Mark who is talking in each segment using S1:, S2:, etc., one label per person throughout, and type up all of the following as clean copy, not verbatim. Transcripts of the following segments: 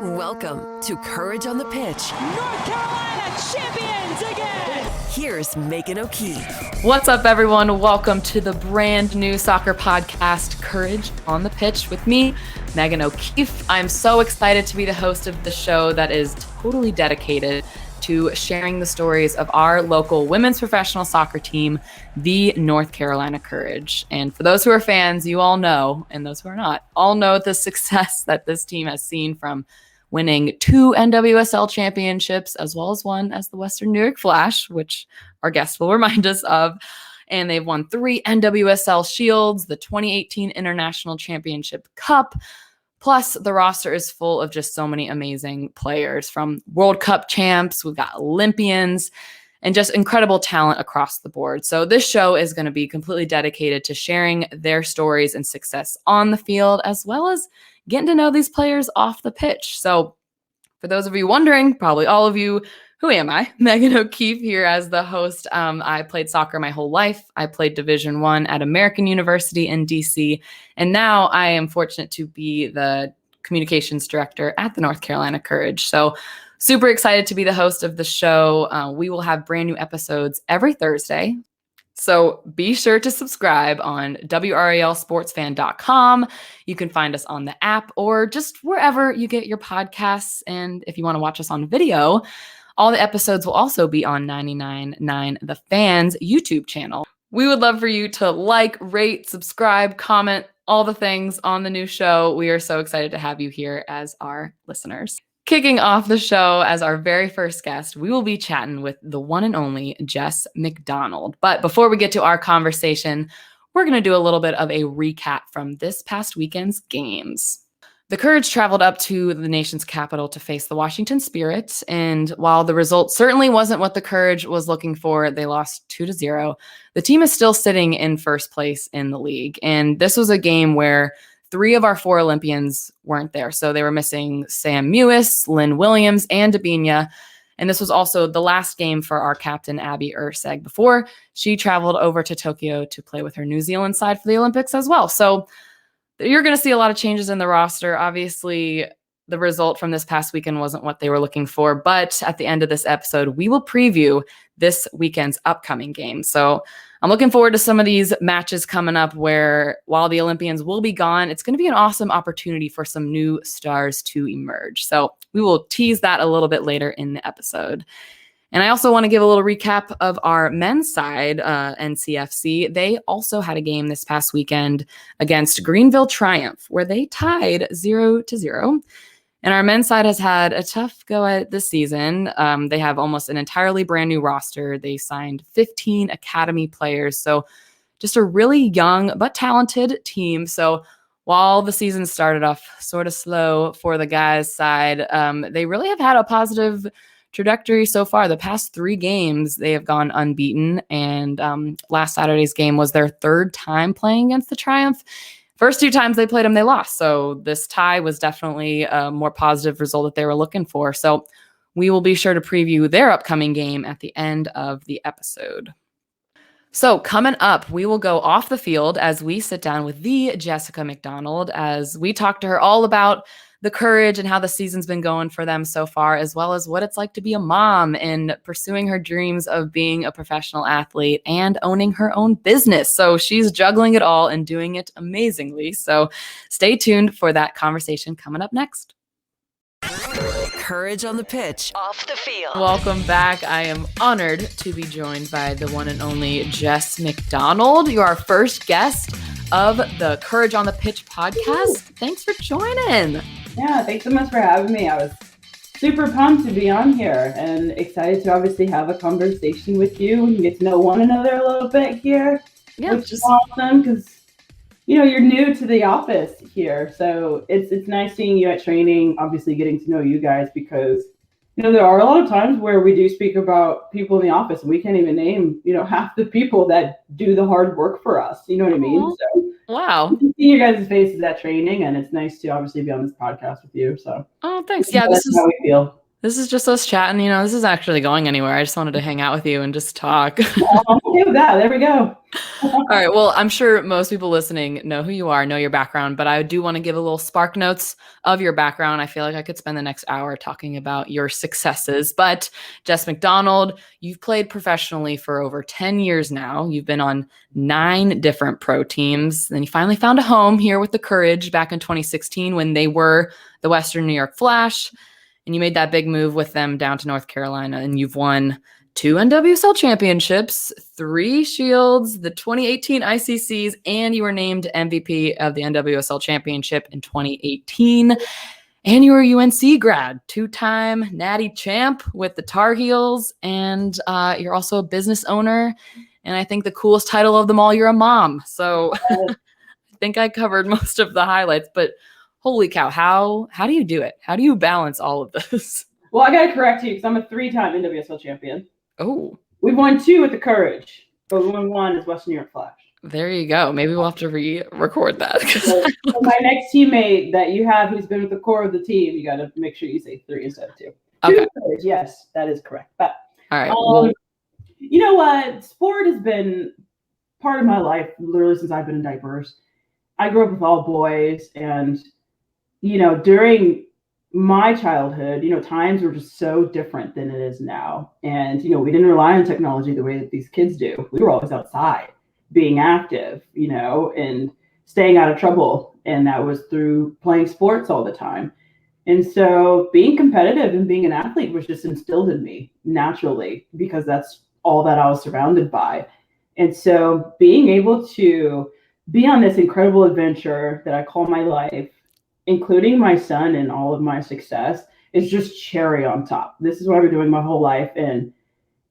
S1: Welcome to Courage on the Pitch.
S2: North Carolina champions again!
S1: Here's Megan O'Keefe.
S3: What's up, everyone? Welcome to the brand new soccer podcast, Courage on the Pitch, with me, Megan O'Keefe. I'm so excited to be the host of the show that is totally dedicated to sharing the stories of our local women's professional soccer team, the North Carolina Courage. And for those who are fans, you all know, and those who are not, all know the success that this team has seen, from winning 2 NWSL championships, as well as one as the Western New York Flash, which our guest will remind us of. And they've won 3 NWSL Shields, the 2018 International Championship Cup. Plus, the roster is full of just so many amazing players, from World Cup champs, we've got Olympians, and just incredible talent across the board. So this show is going to be completely dedicated to sharing their stories and success on the field, as well as getting to know these players off the pitch. So for those of you wondering, probably all of you, who am I? Megan O'Keefe here as the host. I played soccer my whole life. I played Division I at American University in DC. And now I am fortunate to be the communications director at the North Carolina Courage. So super excited to be the host of the show. We will have brand new episodes every Thursday. So be sure to subscribe on WRALSportsFan.com. You can find us on the app or just wherever you get your podcasts. And if you want to watch us on video, all the episodes will also be on 99.9 The Fans YouTube channel. We would love for you to like, rate, subscribe, comment, all the things on the new show. We are so excited to have you here as our listeners. Kicking off the show as our very first guest, we will be chatting with the one and only Jess McDonald. But before we get to our conversation, we're going to do a little bit of a recap from this past weekend's games. The Courage traveled up to the nation's capital to face the Washington Spirit, and while the result certainly wasn't what the Courage was looking for, they lost 2-0. The team is still sitting in first place in the league, and this was a game where 3 of our 4 Olympians weren't there. So they were missing Sam Mewis, Lynn Williams, and Dabinia. And this was also the last game for our captain, Abby Urseg, before she traveled over to Tokyo to play with her New Zealand side for the Olympics as well. So you're going to see a lot of changes in the roster. Obviously, the result from this past weekend wasn't what they were looking for. But at the end of this episode, we will preview this weekend's upcoming game. So I'm looking forward to some of these matches coming up where, while the Olympians will be gone, it's going to be an awesome opportunity for some new stars to emerge. So we will tease that a little bit later in the episode. And I also want to give a little recap of our men's side, NCFC. They also had a game this past weekend against Greenville Triumph, where they tied 0-0. And our men's side has had a tough go at this season. They have almost an entirely brand new roster. They signed 15 academy players. So just a really young but talented team. So while the season started off sort of slow for the guys' side, they really have had a positive trajectory so far. The past 3 games, they have gone unbeaten. And last Saturday's game was their 3rd time playing against the Triumph. First 2 times they played them, they lost. So this tie was definitely a more positive result that they were looking for. So we will be sure to preview their upcoming game at the end of the episode. So coming up, we will go off the field as we sit down with the Jessica McDonald as we talk to her all about the Courage and how the season's been going for them so far, as well as what it's like to be a mom and pursuing her dreams of being a professional athlete and owning her own business. So she's juggling it all and doing it amazingly. So stay tuned for that conversation coming up next.
S1: Courage on the Pitch. Off the field.
S3: Welcome back. I am honored to be joined by the one and only Jess McDonald. You're our first guest of the Courage on the Pitch podcast. Thanks for joining.
S4: Yeah, thanks so much for having me. I was super pumped to be on here and excited to obviously have a conversation with you and get to know one another a little bit here, which is awesome because, you know, you're new to the office here. So it's nice seeing you at training, obviously getting to know you guys because, you know, there are a lot of times where we do speak about people in the office and we can't even name, you know, half the people that do the hard work for us. You know what I mean? So
S3: wow.
S4: You can see your guys' faces at training, and it's nice to obviously be on this podcast with you. So
S3: oh, thanks. Yeah,
S4: this is how we feel.
S3: This is just us chatting. This is actually going anywhere. I just wanted to hang out with you and just talk.
S4: Okay with that. There we go.
S3: All right. Well, I'm sure most people listening know who you are, know your background, but I do want to give a little spark notes of your background. I feel like I could spend the next hour talking about your successes. But Jess McDonald, you've played professionally for over 10 years now. You've been on 9 different pro teams. Then you finally found a home here with the Courage back in 2016 when they were the Western New York Flash. And you made that big move with them down to North Carolina, and you've won 2 NWSL championships, 3 Shields, the 2018 ICCs, and you were named MVP of the NWSL championship in 2018. And you were a UNC grad, 2-time Natty champ with the Tar Heels, and you're also a business owner. And I think the coolest title of them all, you're a mom. So I think I covered most of the highlights, but holy cow, how do you do it? How do you balance all of this?
S4: Well, I got to correct you because I'm a 3-time NWSL champion.
S3: Oh.
S4: We've won 2 with the Courage, but we won 1 as Western New York Flash.
S3: There you go. Maybe we'll have to re-record that.
S4: So my next teammate that you have who's been with the core of the team, you got to make sure you say 3 instead of 2.
S3: Okay.
S4: 2 Courage, yes, that is correct. But
S3: all right.
S4: you know what? Sport has been part of my life literally since I've been in diapers. I grew up with all boys, and during my childhood, times were just so different than it is now. And, we didn't rely on technology the way that these kids do. We were always outside being active, and staying out of trouble. And that was through playing sports all the time. And so being competitive and being an athlete was just instilled in me naturally because that's all that I was surrounded by. And so being able to be on this incredible adventure that I call my life, including my son and all of my success, is just cherry on top. This is what I've been doing my whole life, and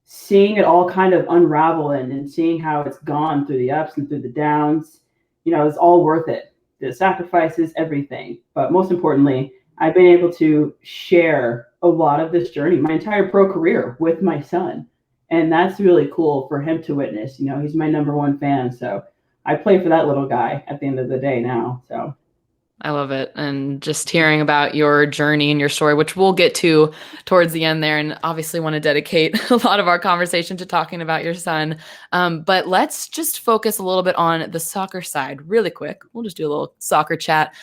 S4: seeing it all kind of unravel and seeing how it's gone through the ups and through the downs, it's all worth it. The sacrifices, everything. But most importantly, I've been able to share a lot of this journey, my entire pro career, with my son. And that's really cool for him to witness. He's my number 1 fan. So I play for that little guy at the end of the day now. So
S3: I love it. And just hearing about your journey and your story, which we'll get to towards the end there, and obviously want to dedicate a lot of our conversation to talking about your son. But let's just focus a little bit on the soccer side really quick. We'll just do a little soccer chat.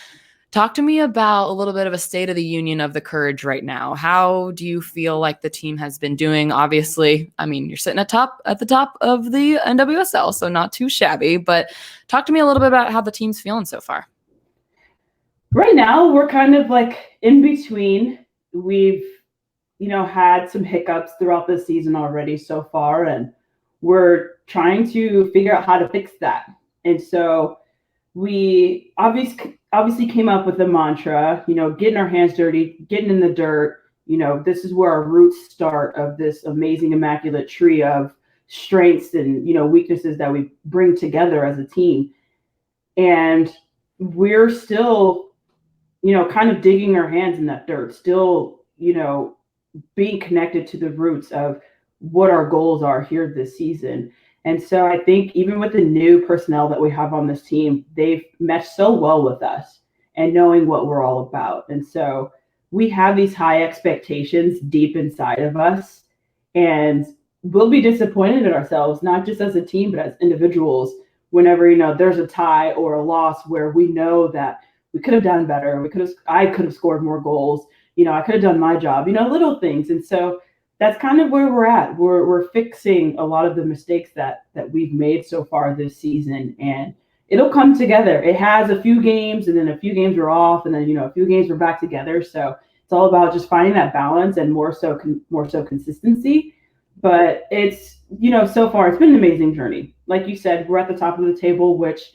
S3: Talk to me about a little bit of a state of the union of the Courage right now. How do you feel like the team has been doing? Obviously, you're sitting at the top of the NWSL, so not too shabby, but talk to me a little bit about how the team's feeling so far.
S4: Right now, we're kind of like in between. We've, had some hiccups throughout the season already so far, and we're trying to figure out how to fix that. And so we obviously came up with the mantra, getting our hands dirty, getting in the dirt. This is where our roots start of this amazing, immaculate tree of strengths and, weaknesses that we bring together as a team. And we're still kind of digging our hands in that dirt, still, being connected to the roots of what our goals are here this season. And so I think even with the new personnel that we have on this team, they've meshed so well with us and knowing what we're all about. And so we have these high expectations deep inside of us, and we'll be disappointed in ourselves, not just as a team, but as individuals, whenever, there's a tie or a loss where we know that we could have done better. I could have scored more goals. I could have done my job, little things. And so that's kind of where we're at. We're fixing a lot of the mistakes that we've made so far this season, and it'll come together. It has a few games, and then a few games are off, and then, a few games we're back together. So it's all about just finding that balance and more so consistency. But it's, so far it's been an amazing journey. Like you said, we're at the top of the table, which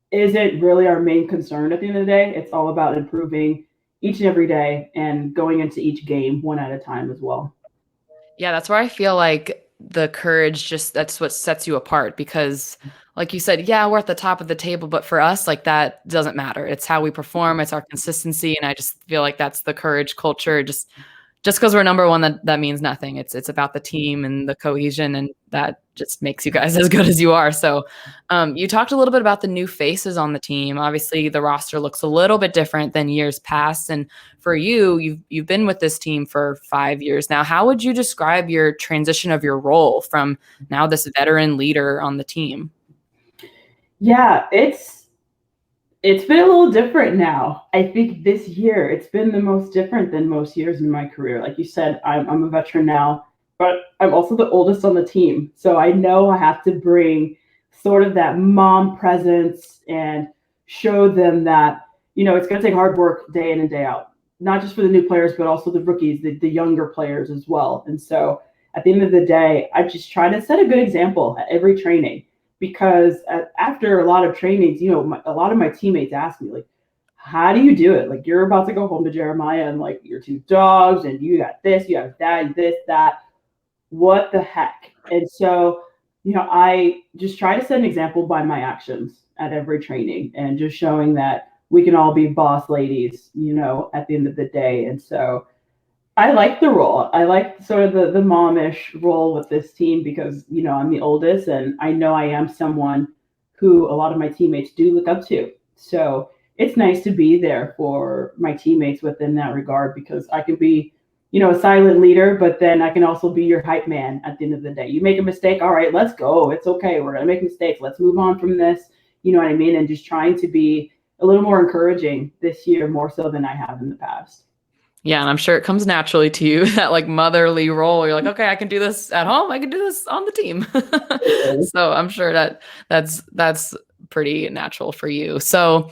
S4: isn't really our main concern at the end of the day. It's all about improving each and every day and going into each game one at a time as well.
S3: Yeah, that's where I feel like the Courage that's what sets you apart, because like you said, yeah, we're at the top of the table, but for us, like, that doesn't matter. It's how we perform. It's our consistency. And I just feel like that's the Courage culture. Just just because we're number one, that means nothing. It's about the team and the cohesion, and that just makes you guys as good as you are. So you talked a little bit about the new faces on the team. Obviously, the roster looks a little bit different than years past. And for you've been with this team for 5 years now. How would you describe your transition of your role from now this veteran leader on the team?
S4: Yeah, it's been a little different now. I think this year it's been the most different than most years in my career. Like you said, I'm a veteran now, but I'm also the oldest on the team. So I know I have to bring sort of that mom presence and show them that, it's going to take hard work day in and day out, not just for the new players, but also the rookies, the younger players as well. And so at the end of the day, I just try to set a good example at every training. Because after a lot of trainings, a lot of my teammates ask me, like, how do you do it? Like, you're about to go home to Jeremiah and, like, your 2 dogs, and you got this, you have that, this, that. What the heck? And so, I just try to set an example by my actions at every training and just showing that we can all be boss ladies, at the end of the day. And so I like the role. I like sort of the momish role with this team because, I'm the oldest and I know I am someone who a lot of my teammates do look up to. So it's nice to be there for my teammates within that regard because I can be, a silent leader, but then I can also be your hype man at the end of the day. You make a mistake. All right, let's go. It's okay. We're going to make mistakes. Let's move on from this. You know what I mean? And just trying to be a little more encouraging this year, more so than I have in the past.
S3: Yeah, and I'm sure it comes naturally to you, that like motherly role. You're like, okay, I can do this at home. I can do this on the team. So I'm sure that's pretty natural for you. So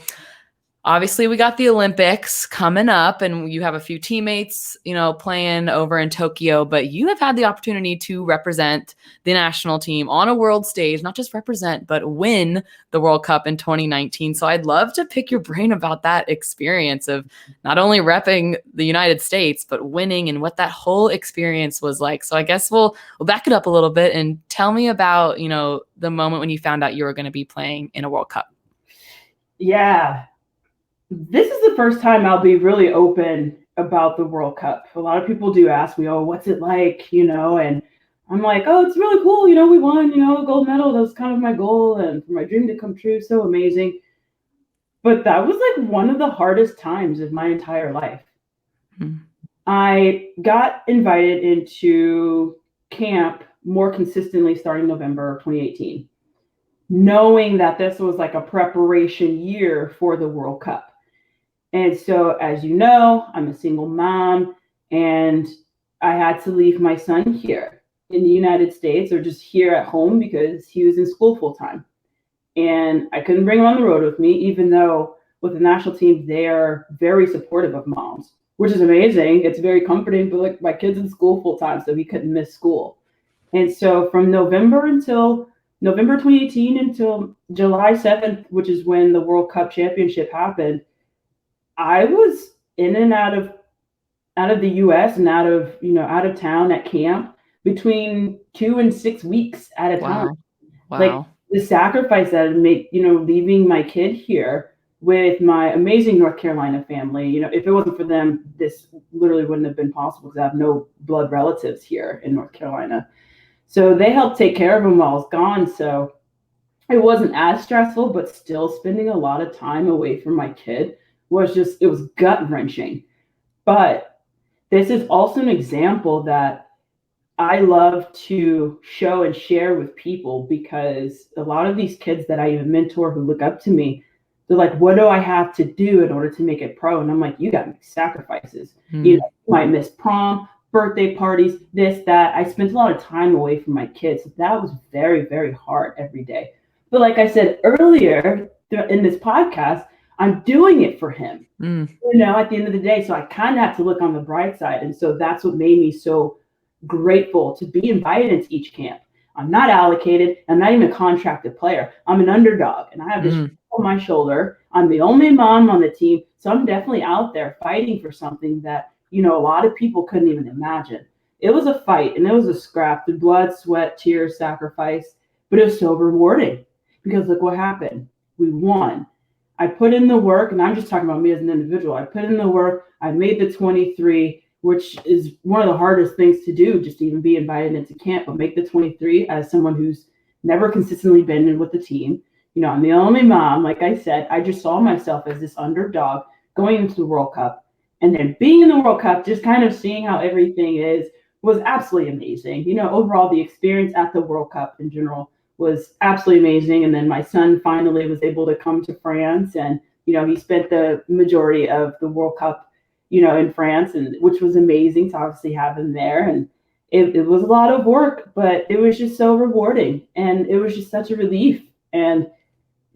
S3: obviously we got the Olympics coming up and you have a few teammates, playing over in Tokyo, but you have had the opportunity to represent the national team on a world stage, not just represent, but win the World Cup in 2019. So I'd love to pick your brain about that experience of not only repping the United States, but winning and what that whole experience was like. So I guess we'll back it up a little bit and tell me about, the moment when you found out you were going to be playing in a World Cup.
S4: Yeah. This is the first time I'll be really open about the World Cup. A lot of people do ask me, oh, what's it like, and I'm like, oh, it's really cool. We won, a gold medal. That was kind of my goal and for my dream to come true. So amazing. But that was like one of the hardest times of my entire life. Mm-hmm. I got invited into camp more consistently starting November of 2018, knowing that this was like a preparation year for the World Cup. And so, as you know, I'm a single mom and I had to leave my son here in the United States or just here at home because he was in school full time. And I couldn't bring him on the road with me, even though with the national team, they are very supportive of moms, which is amazing. It's very comforting, but like my kid's in school full time, so he couldn't miss school. And so from November 2018 until July 7th, which is when the World Cup Championship happened, I was in and out of the U.S. and out of town at camp between 2 and 6 weeks at a time.
S3: Wow.
S4: Like the sacrifice that I made, leaving my kid here with my amazing North Carolina family. If it wasn't for them, this literally wouldn't have been possible because I have no blood relatives here in North Carolina. So they helped take care of him while I was gone. So it wasn't as stressful, but still spending a lot of time away from my kid it was gut wrenching. But this is also an example that I love to show and share with people because a lot of these kids that I even mentor who look up to me, they're like, what do I have to do in order to make it pro? And I'm like, you got to make sacrifices. You might miss prom, birthday parties, this, that. I spent a lot of time away from my kids. So that was very, very hard every day. But like I said earlier in this podcast, I'm doing it for him, at the end of the day. So I kind of have to look on the bright side. And so that's what made me so grateful to be invited into each camp. I'm not allocated. I'm not even a contracted player. I'm an underdog and I have this on my shoulder. I'm the only mom on the team. So I'm definitely out there fighting for something that, a lot of people couldn't even imagine. It was a fight and it was a scrap, the blood, sweat, tears, sacrifice, but it was so rewarding because look what happened. We won. I put in the work, and I'm just talking about me as an individual. I put in the work. I made the 23. which is one of the hardest things to do, just to even be invited into camp, but make the 23 as someone who's never consistently been in with the team. You know, I'm the only mom. Like I said, I just saw myself as this underdog going into the World Cup, and then being in the World Cup, just kind of seeing how everything is, was absolutely amazing. You know, overall, the experience at the World Cup in general was absolutely amazing. And then my son finally was able to come to France, and, you know, he spent the majority of the World Cup, you know, in France, and which was amazing to obviously have him there. And it was a lot of work, but it was just so rewarding, and it was just such a relief. And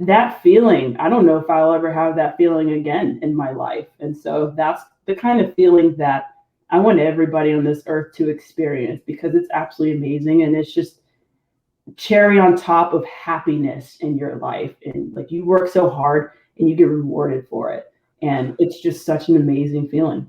S4: that feeling, I don't know if I'll ever have that feeling again in my life. And so that's the kind of feeling that I want everybody on this earth to experience, because it's absolutely amazing. And it's just cherry on top of happiness in your life. And like, you work so hard and you get rewarded for it. And it's just such an amazing feeling.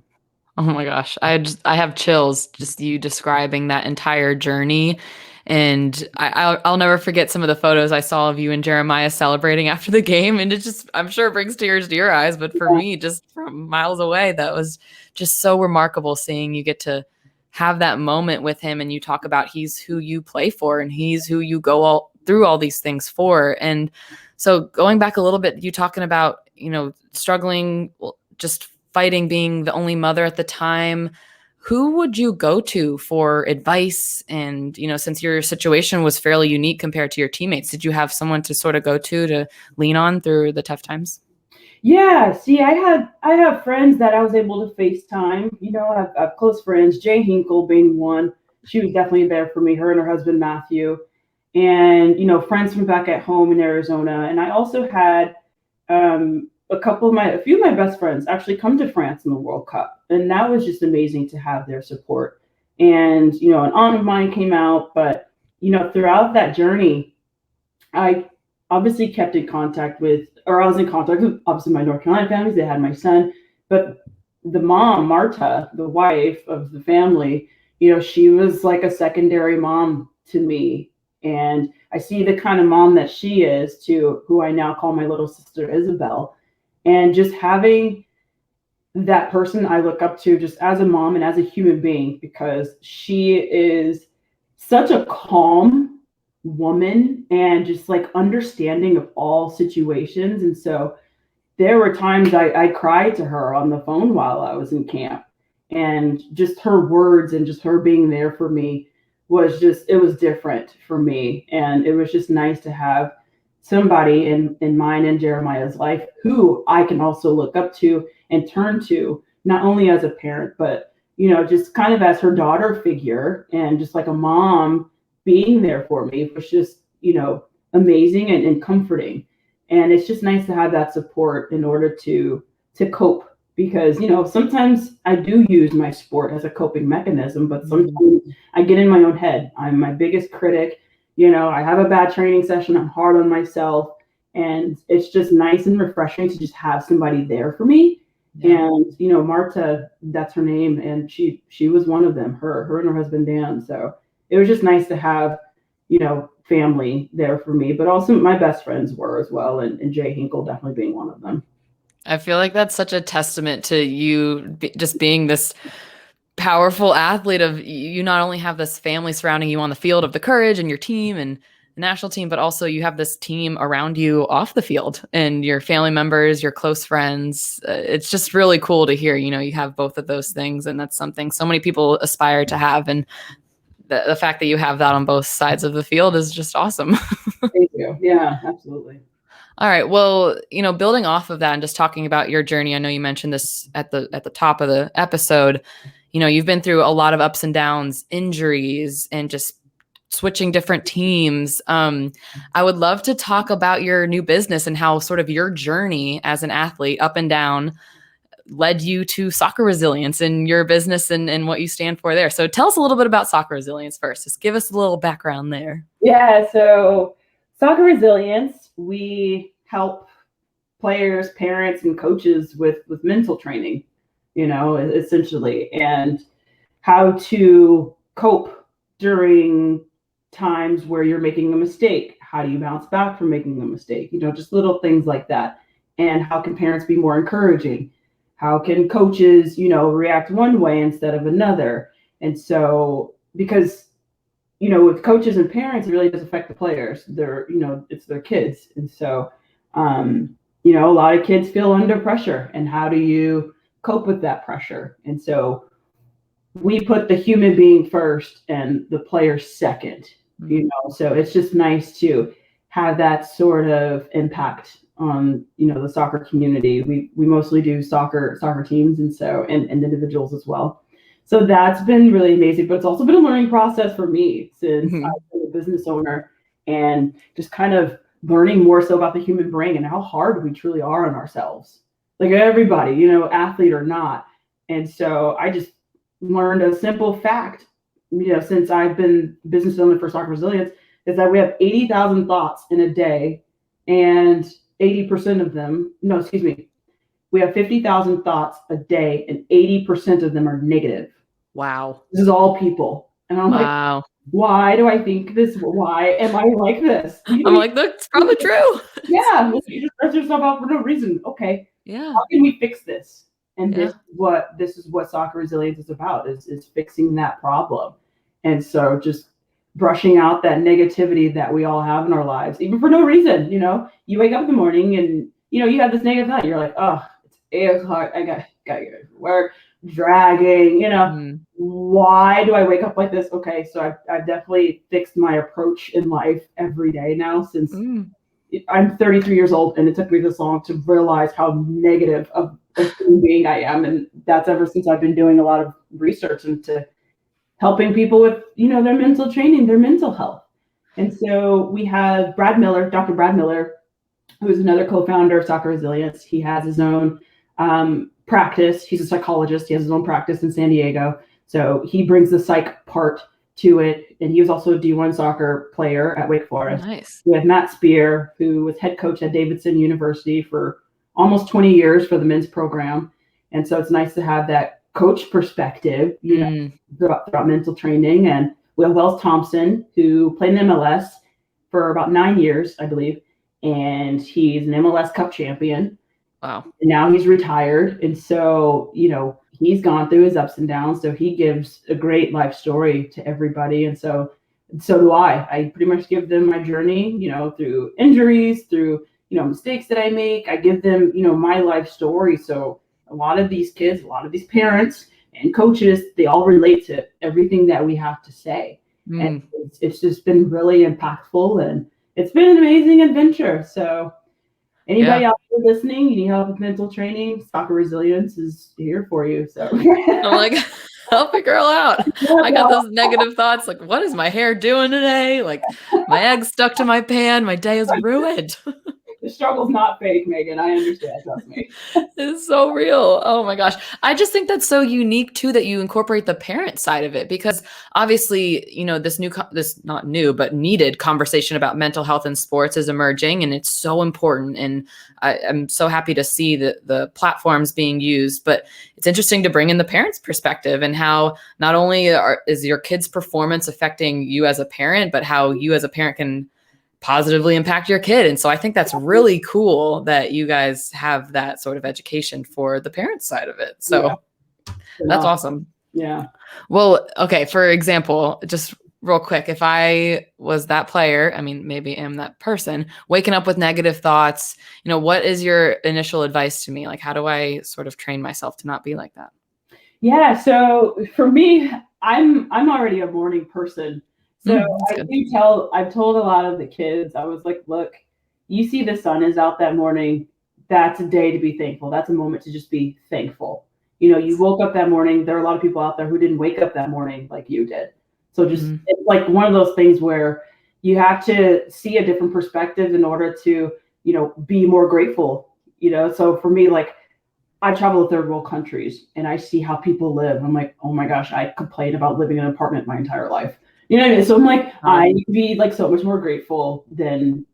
S3: Oh my gosh. I have chills just you describing that entire journey. And I'll never forget some of the photos I saw of you and Jeremiah celebrating after the game. And it just, I'm sure it brings tears to your eyes, but for me, just from miles away, that was just so remarkable seeing you get to have that moment with him. And you talk about he's who you play for, and he's who you go through all these things for. And so going back a little bit, you talking about, you know, struggling, just fighting, being the only mother at the time. Who would you go to for advice? And, you know, since your situation was fairly unique compared to your teammates, did you have someone to sort of go to lean on through the tough times?
S4: Yeah, see, I have friends that I was able to FaceTime. You know, I have close friends, Jay Hinkle being one. She was definitely there for me, her and her husband, Matthew. And, you know, friends from back at home in Arizona. And I also had a few of my best friends actually come to France in the World Cup. And that was just amazing to have their support. And, you know, an aunt of mine came out, but, you know, throughout that journey, I obviously kept in contact with, or I was in contact with obviously my North Carolina families. They had my son, but the mom, Marta, the wife of the family, you know, she was like a secondary mom to me. And I see the kind of mom that she is to who I now call my little sister, Isabel. And just having that person I look up to just as a mom and as a human being, because she is such a calm woman and just like understanding of all situations. And so there were times I cried to her on the phone while I was in camp, and just her words and just her being there for me was just, it was different for me. And it was just nice to have somebody in mine and Jeremiah's life who I can also look up to and turn to, not only as a parent, but, you know, just kind of as her daughter figure, and just like a mom being there for me was just, you know, amazing and comforting. And it's just nice to have that support in order to cope, because, you know, sometimes I do use my sport as a coping mechanism, but sometimes I get in my own head. I'm my biggest critic. You know, I have a bad training session. I'm hard on myself. And it's just nice and refreshing to just have somebody there for me. Yeah. And, you know, Marta, that's her name. And she was one of them, her and her husband, Dan. So it was just nice to have, you know, family there for me, but also my best friends were as well. And Jay Hinkle definitely being one of them.
S3: I feel like that's such a testament to you just being this powerful athlete. Of you not only have this family surrounding you on the field of the Courage and your team and the national team, but also you have this team around you off the field and your family members, your close friends. It's just really cool to hear, you know, you have both of those things, and that's something so many people aspire to have. And the fact that you have that on both sides of the field is just awesome.
S4: Thank you. Yeah, absolutely.
S3: All right. Well, you know, building off of that and just talking about your journey, I know you mentioned this at the top of the episode. You know, you've been through a lot of ups and downs, injuries, and just switching different teams. I would love to talk about your new business and how sort of your journey as an athlete, up and down, led you to Soccer Resilience and your business and what you stand for there. So tell us a little bit about Soccer Resilience first. Just give us a little background there.
S4: Yeah. So Soccer Resilience, we help players, parents, and coaches with mental training, you know, essentially, and how to cope during times where you're making a mistake. How do you bounce back from making a mistake? You know, just little things like that. And how can parents be more encouraging? how can coaches, react one way instead of another? And so, because, with coaches and parents, it really does affect the players. It's their kids. And so, a lot of kids feel under pressure, and how do you cope with that pressure? And so we put the human being first and the player second, so it's just nice to have that sort of impact on, the soccer community. We mostly do soccer teams, and individuals as well. So that's been really amazing, but it's also been a learning process for me since I've been a business owner, and just kind of learning more so about the human brain and how hard we truly are on ourselves. Like everybody, athlete or not. And so I just learned a simple fact, since I've been business owner for Soccer Resilience, is that we have 80,000 thoughts in a day, and 80% of them, no, excuse me, we have 50,000 thoughts a day, and 80% of them are negative.
S3: Wow.
S4: This is all people. And I'm like, why do I think this? Why am I like this?
S3: I'm like, that's probably true.
S4: Yeah. You just stress yourself out for no reason. Okay.
S3: Yeah.
S4: How can we fix this? And this is what Soccer Resilience is about, is fixing that problem. And so just brushing out that negativity that we all have in our lives, even for no reason. You wake up in the morning and, you have this negative thought. You're like, oh, it's 8 o'clock. I got to go to work, dragging, Why do I wake up like this? Okay. So I've definitely fixed my approach in life every day now, since I'm 33 years old, and it took me this long to realize how negative of a human being I am. And that's ever since I've been doing a lot of research into helping people with, their mental training, their mental health. And so we have Dr. Brad Miller, who is another co-founder of Soccer Resilience. He has his own practice. He's a psychologist. He has his own practice in San Diego. So he brings the psych part to it. And he was also a D1 soccer player at Wake Forest.
S3: Nice.
S4: We have Matt Spear, who was head coach at Davidson University for almost 20 years for the men's program. And so it's nice to have that coach perspective, throughout mental training. And we have Wells Thompson, who played in MLS for about 9 years, I believe. And he's an MLS Cup champion.
S3: Wow. And
S4: now he's retired. And so, he's gone through his ups and downs. So he gives a great life story to everybody. And so do I. I pretty much give them my journey, through injuries, through, mistakes that I make. I give them, my life story. So a lot of these kids, a lot of these parents and coaches, they all relate to everything that we have to say. And it's just been really impactful, and it's been an amazing adventure. So anybody out there listening, you need help with mental training, Soccer Resilience is here for you. So
S3: I'm like, help a girl out. I got those negative thoughts. Like, what is my hair doing today? Like, my egg's stuck to my pan. My day is ruined.
S4: The struggle's not fake, Megan. I understand. Trust me.
S3: It's so real. Oh my gosh. I just think that's so unique too, that you incorporate the parent side of it, because obviously, this not new, but needed conversation about mental health in sports is emerging, and it's so important. And I'm so happy to see the platforms being used, but it's interesting to bring in the parent's perspective, and how not only is your kid's performance affecting you as a parent, but how you as a parent can positively impact your kid. And so I think that's really cool that you guys have that sort of education for the parent side of it. So that's awesome.
S4: Yeah.
S3: Well, okay. For example, just real quick, if I was that player, I mean, maybe am that person waking up with negative thoughts, what is your initial advice to me? Like, how do I sort of train myself to not be like that?
S4: Yeah. So for me, I'm already a morning person. So I've told a lot of the kids, I was like, look, you see the sun is out that morning. That's a day to be thankful. That's a moment to just be thankful. You woke up that morning. There are a lot of people out there who didn't wake up that morning like you did. So just it's like one of those things where you have to see a different perspective in order to, be more grateful. So for me, like, I travel to third world countries and I see how people live. I'm like, oh my gosh, I complain about living in an apartment my entire life. You know what I mean? So I'm like, I need to be like so much more grateful than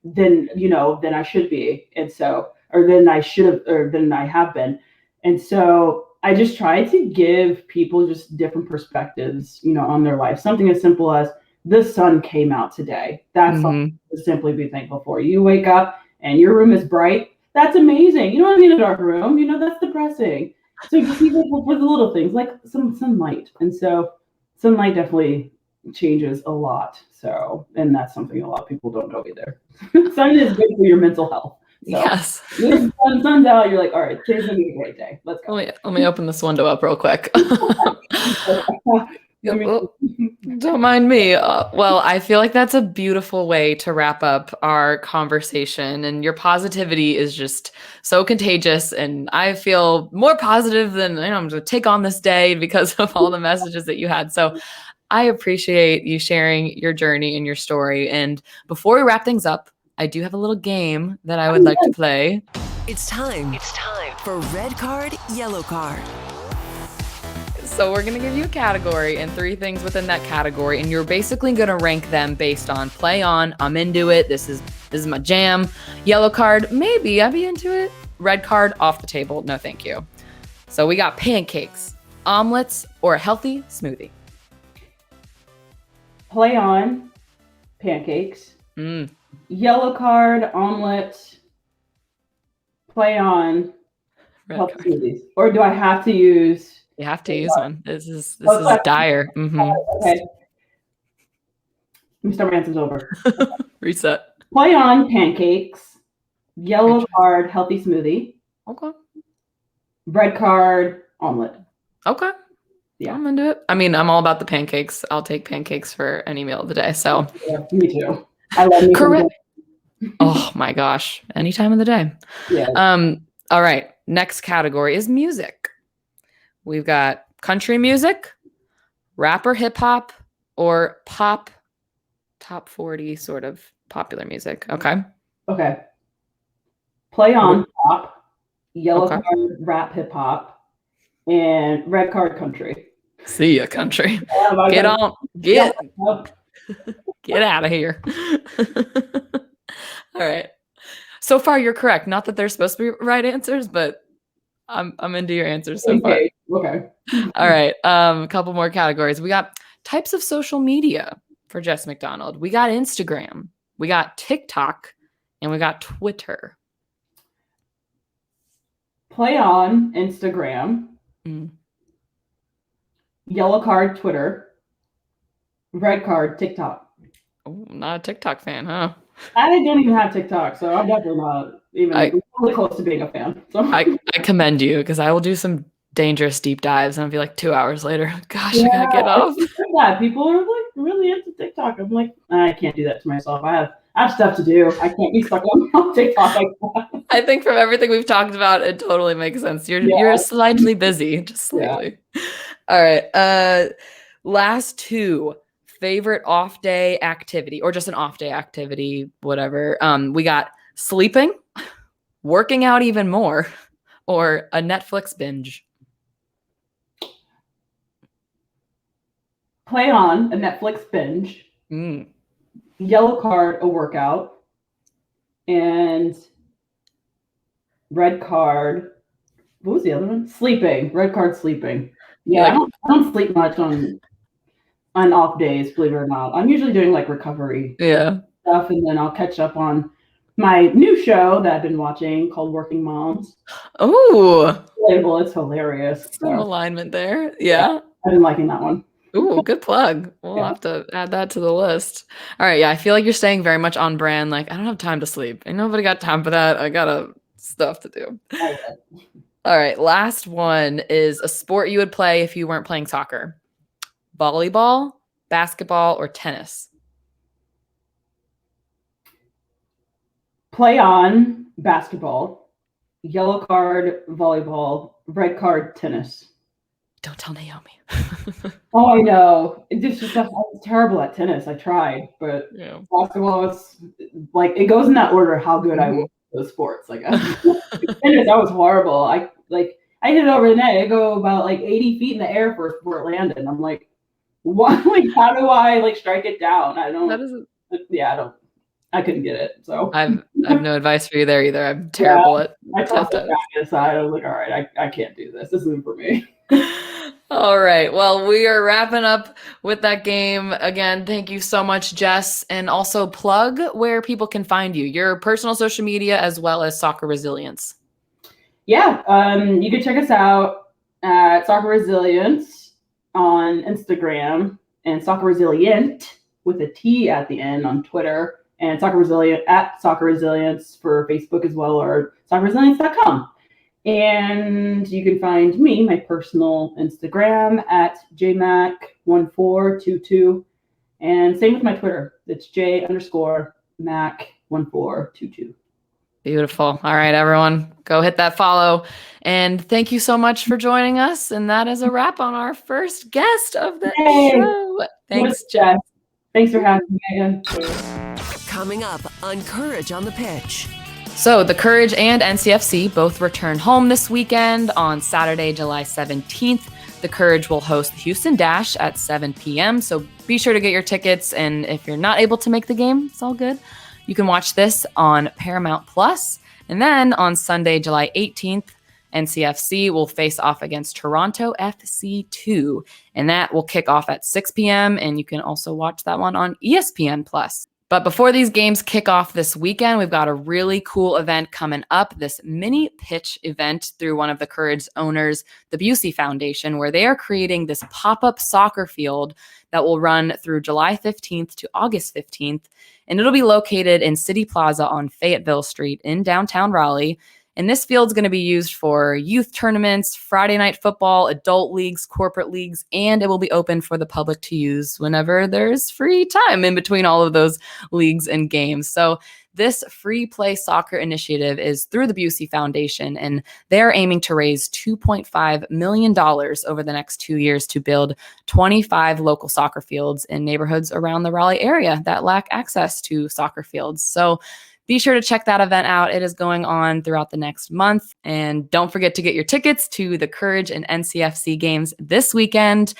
S4: I should be. And so, or than I should have, or than I have been. And so I just try to give people just different perspectives, on their life. Something as simple as the sun came out today. That's something to simply be thankful for. You wake up and your room is bright. that's amazing. You don't want to be in a dark room. That's depressing. So just even with the little things like some sunlight. And so sunlight definitely changes a lot. So, and that's something a lot of people don't know either. Sun is good for your mental health. So,
S3: yes.
S4: when the sun's out, you're like, all right, today's gonna be a great day. Let's go.
S3: Let me open this window up real quick. Don't mind me. Well, I feel like that's a beautiful way to wrap up our conversation. And your positivity is just so contagious. And I feel more positive than I'm going to take on this day because of all the messages that you had. So I appreciate you sharing your journey and your story. And before we wrap things up, I do have a little game that I would like to play.
S1: It's time for red card, yellow card.
S3: So we're going to give you a category and 3 things within that category, and you're basically going to rank them based on play on, I'm into it, this is my jam. Yellow card, maybe I'd be into it. Red card, off the table, no thank you. So we got pancakes, omelets, or a healthy smoothie.
S4: Play on, pancakes. Yellow card, omelet. Play on, healthy smoothies. Or do I have to use...
S3: You have to use one. This is dire. Mm-hmm.
S4: Okay. Let me start my answers over.
S3: Reset.
S4: Play on, pancakes. Yellow card, healthy smoothie.
S3: Okay.
S4: Red card, omelet.
S3: Okay.
S4: Yeah.
S3: I'm into it. I mean, I'm all about the pancakes. I'll take pancakes for any meal of the day. So.
S4: Yeah, me too. I love me.
S3: Correct. Oh my gosh. Any time of the day.
S4: Yeah.
S3: All right. Next category is music. We've got country music, rap or hip hop, or pop, top 40 sort of popular music. Okay.
S4: Okay. Play on pop, yellow
S3: Okay.
S4: card rap hip hop, and red card country.
S3: See ya, country. Get out of here. All right. So far, you're correct. Not that they're supposed to be right answers, but I'm into your answers so far.
S4: Okay.
S3: All right. A couple more categories. We got types of social media for Jess McDonald. We got Instagram. We got TikTok, and we got Twitter.
S4: Play on Instagram. Yellow card Twitter. Red card TikTok.
S3: Oh, not a TikTok fan, huh?
S4: I don't even have TikTok, so I'm definitely not even really close to being a fan. So
S3: I commend you because I will do some dangerous deep dives and I'll be like 2 hours later. Gosh, I gotta get off.
S4: Yeah, people are like really into TikTok. I'm like, I can't do that to myself. I have stuff to do. I can't be stuck on TikTok like that.
S3: I think from everything we've talked about, it totally makes sense. You're slightly busy, just slightly. Yeah. All right. Last 2. Favorite off day activity or just an off day activity, whatever. We got sleeping, working out even more, or a Netflix binge.
S4: Play on a Netflix binge. Yellow card, a workout. And red card, what was the other one? Sleeping. Red card, sleeping. Yeah, I don't sleep much on off days, believe it or not. I'm usually doing like recovery stuff, and then I'll catch up on my new show that I've been watching called Working Moms.
S3: Oh,
S4: Label, it's hilarious.
S3: Some alignment there. Yeah.
S4: I've been liking that one.
S3: Ooh, good plug. We'll have to add that to the list. All right. Yeah. I feel like you're staying very much on brand. Like, I don't have time to sleep. Ain't nobody got time for that. I got stuff to do. All right. Last one is a sport you would play if you weren't playing soccer. Volleyball, basketball, or tennis?
S4: Play on basketball, yellow card volleyball, red card tennis.
S3: Don't tell Naomi.
S4: Oh, I know. I was terrible at tennis. I tried, but basketball is like it goes in that order. How good I was at those sports. Like tennis, I was horrible. I hit it over the net. I go about like 80 feet in the air before it landed. And I'm like, what? Like, how do I strike it down? I don't. I couldn't get it. So
S3: I've no advice for you there either. I'm terrible at.
S4: I tossed it back aside. I was like, all right, I can't do this. This isn't for me.
S3: Oh, All right. Well, we are wrapping up with that game. Again, thank you so much, Jess. And also plug where people can find you, your personal social media, as well as Soccer Resilience.
S4: Yeah, you can check us out at Soccer Resilience on Instagram and Soccer Resilient with a T at the end on Twitter, and Soccer Resilient at Soccer Resilience for Facebook as well, or soccerresilience.com. And you can find me, my personal Instagram at jmac1422, and same with my Twitter. It's j_mac1422.
S3: Beautiful. All right, everyone, go hit that follow. And thank you so much for joining us. And that is a wrap on our first guest of the show. Thanks, Jess.
S4: Thanks for having me, Megan.
S1: Coming up on Courage on the Pitch.
S3: So the Courage and NCFC both return home this weekend on Saturday, July 17th. The Courage will host the Houston Dash at 7 p.m. So be sure to get your tickets. And if you're not able to make the game, it's all good. You can watch this on Paramount Plus. And then on Sunday, July 18th, NCFC will face off against Toronto FC2. And that will kick off at 6 p.m. And you can also watch that one on ESPN Plus. But before these games kick off this weekend, we've got a really cool event coming up, this mini pitch event through one of the Courage owners, the Busey Foundation, where they are creating this pop-up soccer field that will run through July 15th to August 15th. And it'll be located in City Plaza on Fayetteville Street in downtown Raleigh. And this field's going to be used for youth tournaments, Friday night football, adult leagues, corporate leagues, and it will be open for the public to use whenever there's free time in between all of those leagues and games. So this free play soccer initiative is through the Busey Foundation, and they're aiming to raise $2.5 million over the next 2 years to build 25 local soccer fields in neighborhoods around the Raleigh area that lack access to soccer fields. So be sure to check that event out. It is going on throughout the next month. And don't forget to get your tickets to the Courage and NCFC games this weekend,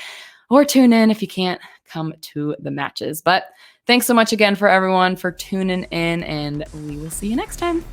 S3: or tune in if you can't come to the matches. But thanks so much again for everyone for tuning in, and we will see you next time.